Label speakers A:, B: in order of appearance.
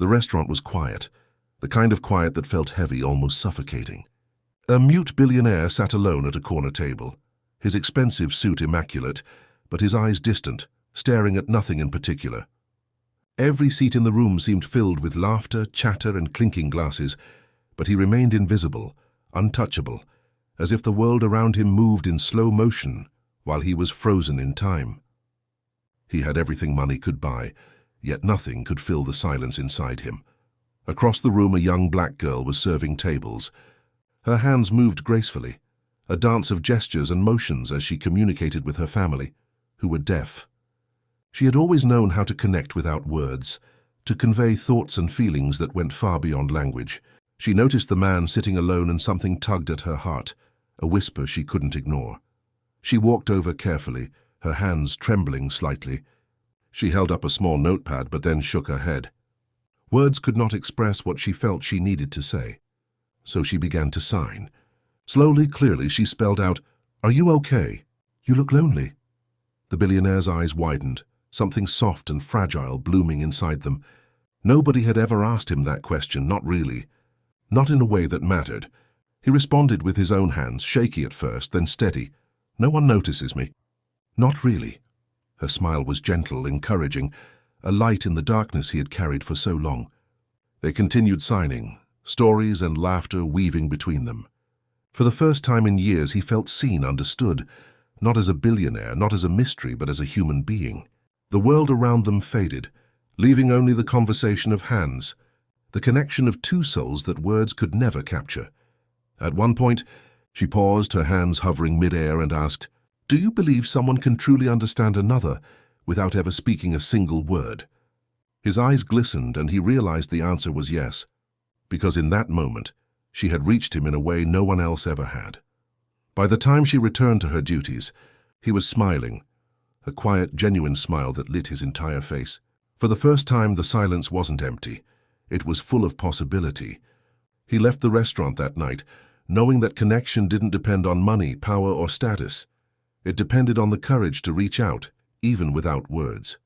A: The restaurant was quiet, the kind of quiet that felt heavy, almost suffocating. A mute billionaire sat alone at a corner table, his expensive suit immaculate, but his eyes distant, staring at nothing in particular. Every seat in the room seemed filled with laughter, chatter, and clinking glasses, but he remained invisible, untouchable, as if the world around him moved in slow motion while he was frozen in time. He had everything money could buy, yet nothing could fill the silence inside him. Across the room, a young black girl was serving tables. Her hands moved gracefully, a dance of gestures and motions as she communicated with her family, who were deaf. She had always known how to connect without words, to convey thoughts and feelings that went far beyond language. She noticed the man sitting alone and something tugged at her heart, a whisper she couldn't ignore. She walked over carefully, her hands trembling slightly. She held up a small notepad but then shook her head. Words could not express what she felt she needed to say. So she began to sign. Slowly, clearly, she spelled out, "Are you okay? You look lonely." The billionaire's eyes widened, something soft and fragile blooming inside them. Nobody had ever asked him that question, not really. Not in a way that mattered. He responded with his own hands, shaky at first, then steady. "No one notices me." "Not really." Her smile was gentle, encouraging, a light in the darkness he had carried for so long. They continued signing, stories and laughter weaving between them. For the first time in years, he felt seen, understood, not as a billionaire, not as a mystery, but as a human being. The world around them faded, leaving only the conversation of hands, the connection of two souls that words could never capture. At one point, she paused, her hands hovering mid-air, and asked, "Do you believe someone can truly understand another without ever speaking a single word?" His eyes glistened, and he realized the answer was yes, because in that moment, she had reached him in a way no one else ever had. By the time she returned to her duties, he was smiling, a quiet, genuine smile that lit his entire face. For the first time, the silence wasn't empty. It was full of possibility. He left the restaurant that night, knowing that connection didn't depend on money, power, or status. It depended on the courage to reach out, even without words.